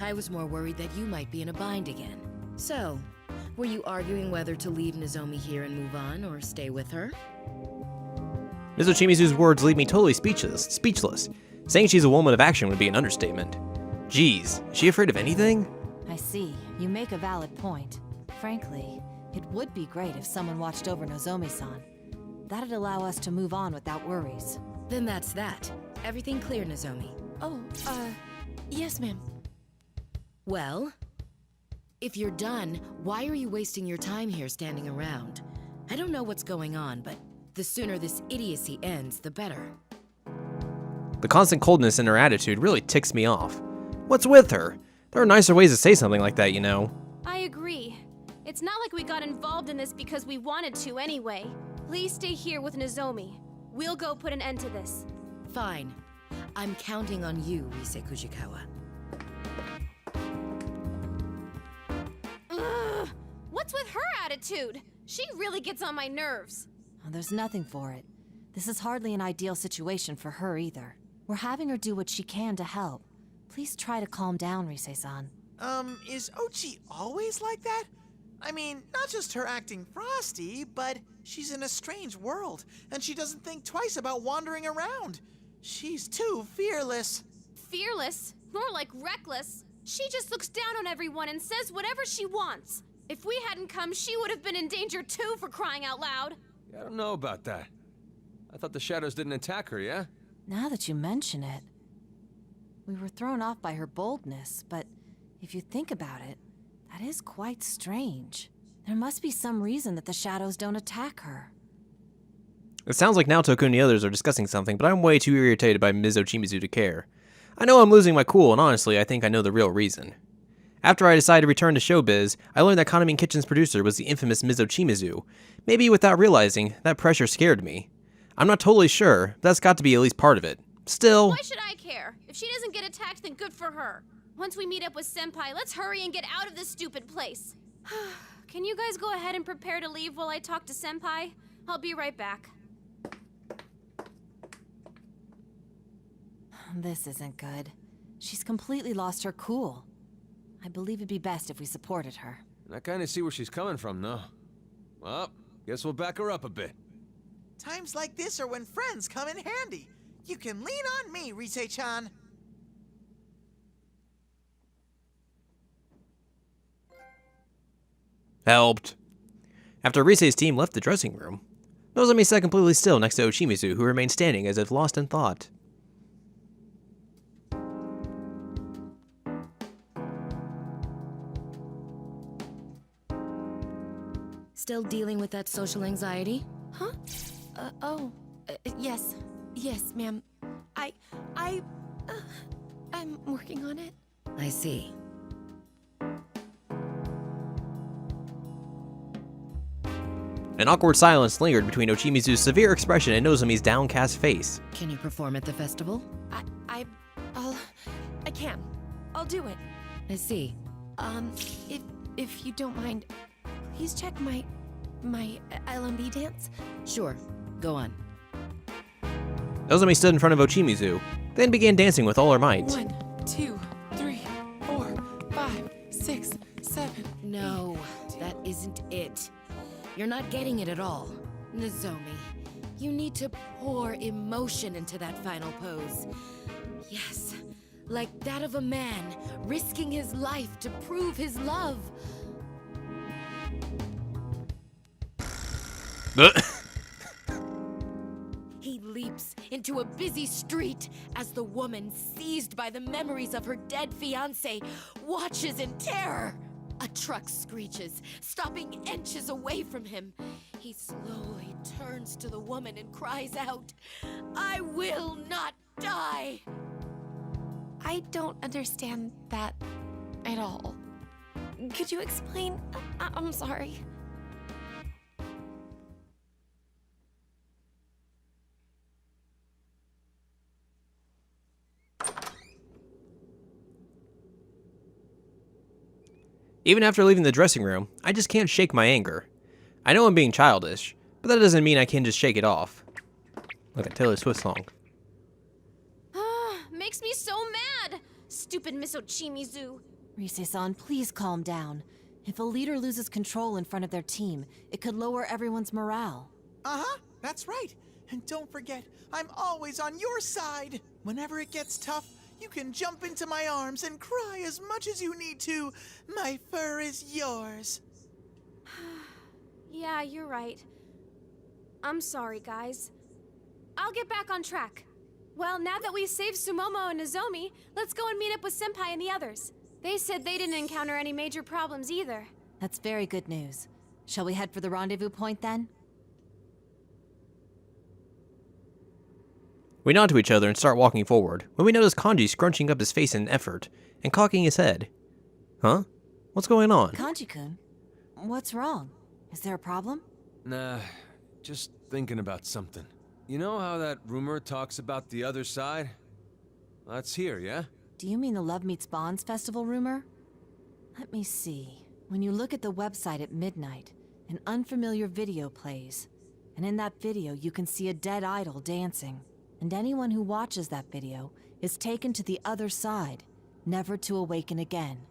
I was more worried that you might be in a bind again. So, were you arguing whether to leave Nozomi here and move on, or stay with her? Mizochimizu's words leave me totally speechless. Saying she's a woman of action would be an understatement. Geez, is she afraid of anything? I see. You make a valid point. Frankly, it would be great if someone watched over Nozomi-san. That'd allow us to move on without worries. Then that's that. Everything clear, Nozomi? Oh, yes, ma'am. Well, if you're done, why are you wasting your time here standing around? I don't know what's going on, but the sooner this idiocy ends, the better. The constant coldness in her attitude really ticks me off. What's with her? There are nicer ways to say something like that, you know. I agree. It's not like we got involved in this because we wanted to anyway. Please stay here with Nozomi. We'll go put an end to this. Fine. I'm counting on you, Rise Kujikawa. Ugh! What's with her attitude? She really gets on my nerves. Oh, there's nothing for it. This is hardly an ideal situation for her either. We're having her do what she can to help. Please try to calm down, Rise-san. Is Ochi always like that? I mean, not just her acting frosty, but she's in a strange world, and she doesn't think twice about wandering around. She's too fearless. Fearless? More like reckless. She just looks down on everyone and says whatever she wants. If we hadn't come, she would have been in danger too, for crying out loud. Yeah, I don't know about that. I thought the shadows didn't attack her, yeah? Now that you mention it, we were thrown off by her boldness, but if you think about it, that is quite strange. There must be some reason that the shadows don't attack her. It sounds like Naotoku and the others are discussing something, but I'm way too irritated by Mizochimizu to care. I know I'm losing my cool, and honestly, I think I know the real reason. After I decided to return to showbiz, I learned that Konami Kitchen's producer was the infamous Mizochimizu. Maybe without realizing, that pressure scared me. I'm not totally sure, but that's got to be at least part of it. Still... Why should I care? If she doesn't get attacked, then good for her. Once we meet up with Senpai, let's hurry and get out of this stupid place. Can you guys go ahead and prepare to leave while I talk to Senpai? I'll be right back. This isn't good. She's completely lost her cool. I believe it'd be best if we supported her. I kinda see where she's coming from, though. Well, guess we'll back her up a bit. Times like this are when friends come in handy. You can lean on me, Rise-chan. Helped. After Rise's team left the dressing room, Nozomi sat completely still next to Ochimizu, who remained standing as if lost in thought. Still dealing with that social anxiety? Huh? Yes. Yes, ma'am. I'm working on it. I see. An awkward silence lingered between Ochimizu's severe expression and Nozomi's downcast face. Can you perform at the festival? I can. I'll do it. I see. If you don't mind, please check my LMB dance. Sure. Go on. Nozomi stood in front of Ochimizu, then began dancing with all her might. 1, 2, 3, 4, 5, 6, 7. No, that isn't it. You're not getting it at all. Nozomi, you need to pour emotion into that final pose. Yes, like that of a man risking his life to prove his love. He leaps into a busy street as the woman, seized by the memories of her dead fiancé, watches in terror. A truck screeches, stopping inches away from him. He slowly turns to the woman and cries out, "I will not die!" I don't understand that at all. Could you explain? I'm sorry. Even after leaving the dressing room, I just can't shake my anger. I know I'm being childish, but that doesn't mean I can just shake it off. Like a Taylor Swift song. Makes me so mad. stupid Miss Ochimizu. Rise-san, please calm down. If a leader loses control in front of their team, it could lower everyone's morale. Uh-huh, that's right. And don't forget, I'm always on your side. Whenever it gets tough, you can jump into my arms and cry as much as you need to. My fur is yours. Yeah, you're right. I'm sorry, guys. I'll get back on track. Well, now that we saved Sumomo and Nozomi, let's go and meet up with Senpai and the others. They said they didn't encounter any major problems either. That's very good news. Shall we head for the rendezvous point then? We nod to each other and start walking forward, when we notice Kanji scrunching up his face in an effort and cocking his head. Huh? What's going on? Kanji-kun, what's wrong? Is there a problem? Nah, just thinking about something. You know how that rumor talks about the other side? That's here, yeah? Do you mean the Love Meets Bonds festival rumor? Let me see. When you look at the website at midnight, an unfamiliar video plays. And in that video, you can see a dead idol dancing. And anyone who watches that video is taken to the other side, never to awaken again.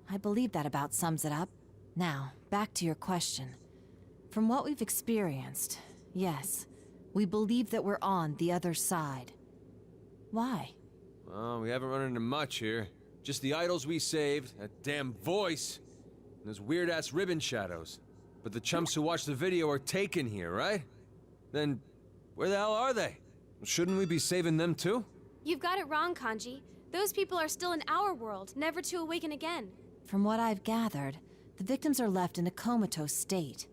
I believe that about sums it up. Now, back to your question. From what we've experienced, yes, we believe that we're on the other side. Why? Well, we haven't run into much here. Just the idols we saved, that damn voice, and those weird-ass ribbon shadows. But the chumps who watched the video are taken here, right? Then, where the hell are they? Shouldn't we be saving them too? You've got it wrong, Kanji. Those people are still in our world, never to awaken again. From what I've gathered, the victims are left in a comatose state.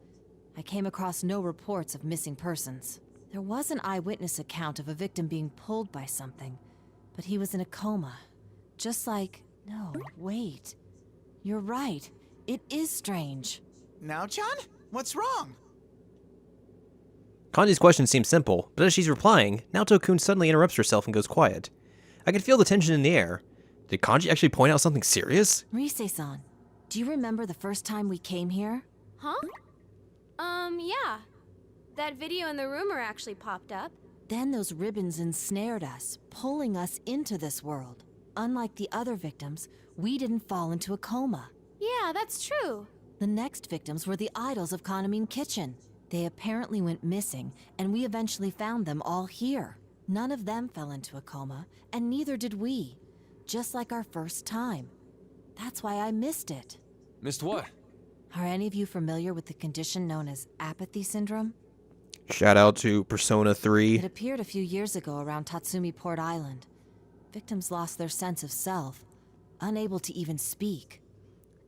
I came across no reports of missing persons. There was an eyewitness account of a victim being pulled by something, but he was in a coma. Just like... No, wait. You're right. It is strange. Now-chan? What's wrong? Kanji's question seems simple, but as she's replying, Naoto-kun suddenly interrupts herself and goes quiet. I can feel the tension in the air. Did Kanji actually point out something serious? Rise-san, do you remember the first time we came here? Huh? Yeah. That video and the rumor actually popped up. Then those ribbons ensnared us, pulling us into this world. Unlike the other victims, we didn't fall into a coma. Yeah, that's true. The next victims were the idols of Kanamine Kitchen. They apparently went missing, and we eventually found them all here. None of them fell into a coma, and neither did we. Just like our first time. That's why I missed it. Missed what? Are any of you familiar with the condition known as apathy syndrome? Shout out to Persona 3. It appeared a few years ago around Tatsumi Port Island. Victims lost their sense of self, unable to even speak.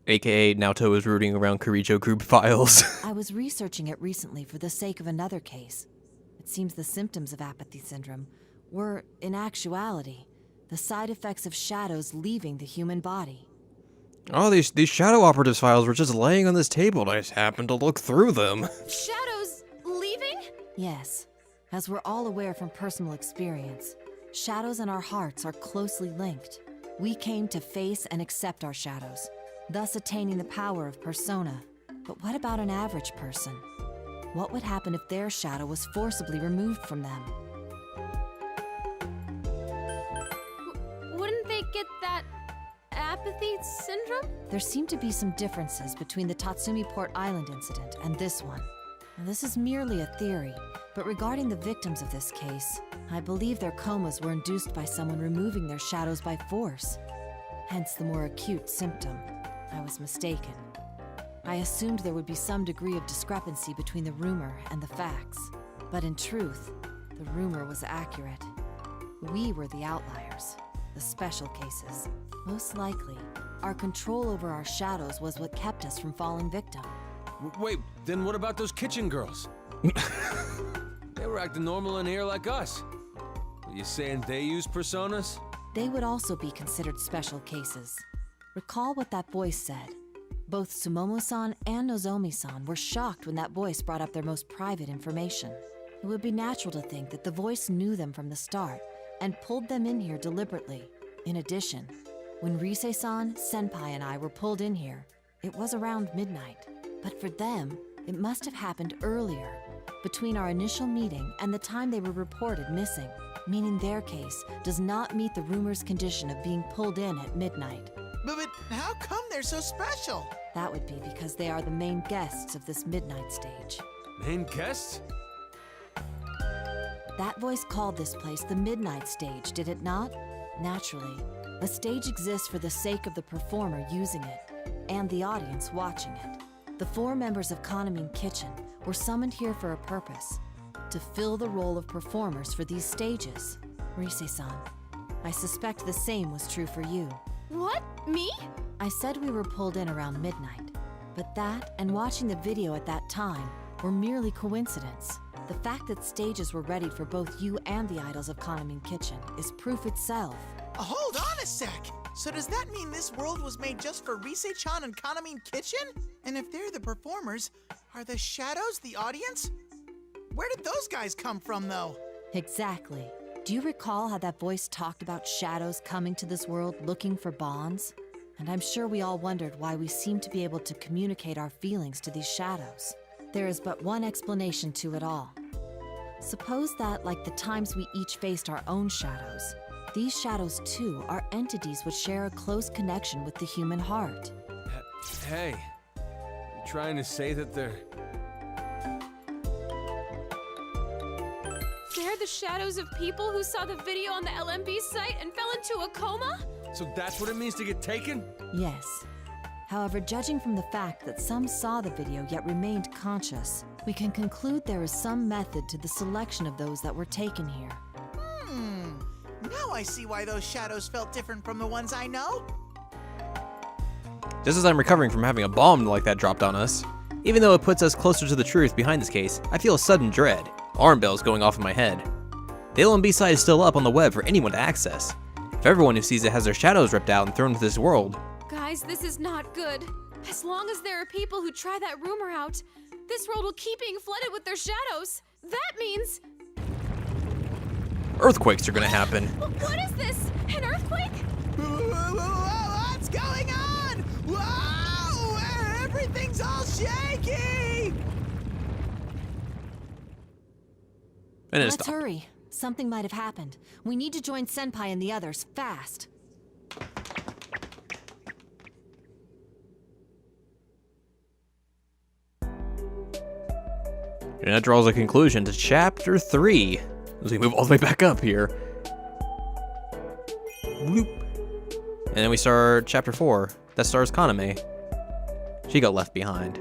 AKA Naoto is rooting around Kirijo group files. I was researching it recently for the sake of another case. It seems the symptoms of apathy syndrome were, in actuality, the side effects of shadows leaving the human body. Oh, these Shadow Operatives files were just laying on this table and I just happened to look through them. Shadows leaving? Yes, as we're all aware from personal experience, shadows and our hearts are closely linked. We came to face and accept our shadows, thus attaining the power of persona. But what about an average person? What would happen if their shadow was forcibly removed from them? Wouldn't they get that apathy syndrome? There seem to be some differences between the Tatsumi Port Island incident and this one. Now, this is merely a theory, but regarding the victims of this case, I believe their comas were induced by someone removing their shadows by force. Hence the more acute symptom. I was mistaken. I assumed there would be some degree of discrepancy between the rumor and the facts. But in truth, the rumor was accurate. We were the outliers, the special cases. Most likely, our control over our shadows was what kept us from falling victim. Wait, then what about those kitchen girls? They were acting normal in here like us. Are you saying they use personas? They would also be considered special cases. Recall what that voice said. Both Sumomo-san and Nozomi-san were shocked when that voice brought up their most private information. It would be natural to think that the voice knew them from the start and pulled them in here deliberately. In addition, when Rise-san, Senpai, and I were pulled in here, it was around midnight. But for them, it must have happened earlier, between our initial meeting and the time they were reported missing, meaning their case does not meet the rumor's condition of being pulled in at midnight. But how come they're so special? That would be because they are the main guests of this midnight stage. Main guests? That voice called this place the midnight stage, did it not? Naturally, a stage exists for the sake of the performer using it and the audience watching it. The 4 members of Kaname Kitchen were summoned here for a purpose: to fill the role of performers for these stages. Rise-san, I suspect the same was true for you. What? Me? I said we were pulled in around midnight, but that and watching the video at that time were merely coincidence. The fact that stages were readied for both you and the idols of Kaname Kitchen is proof itself. Hold on a sec! So does that mean this world was made just for Rise-chan and Kaname Kitchen? And if they're the performers, are the shadows the audience? Where did those guys come from, though? Exactly. Do you recall how that voice talked about shadows coming to this world looking for bonds? And I'm sure we all wondered why we seemed to be able to communicate our feelings to these shadows. There is but one explanation to it all. Suppose that, like the times we each faced our own shadows, these shadows too are entities which share a close connection with the human heart. Hey, you trying to say that they're... They're the shadows of people who saw the video on the LMB site and fell into a coma? So that's what it means to get taken? Yes. However, judging from the fact that some saw the video yet remained conscious, we can conclude there is some method to the selection of those that were taken here. Now I see why those shadows felt different from the ones I know. Just as I'm recovering from having a bomb like that dropped on us, even though it puts us closer to the truth behind this case, I feel a sudden dread. Alarm bells going off in my head. The LMB site is still up on the web for anyone to access. If everyone who sees it has their shadows ripped out and thrown into this world... Guys, this is not good. As long as there are people who try that rumor out, this world will keep being flooded with their shadows. That means... earthquakes are gonna happen. What is this? An earthquake? What's going on? Whoa! Everything's all shaky! And it Let's stopped. hurry. Something might have happened. We need to join Senpai and the others, fast. And that draws a conclusion to Chapter 3. As we move all the way back up here. Whoop. And then we start Chapter 4. That stars Kaname. She got left behind.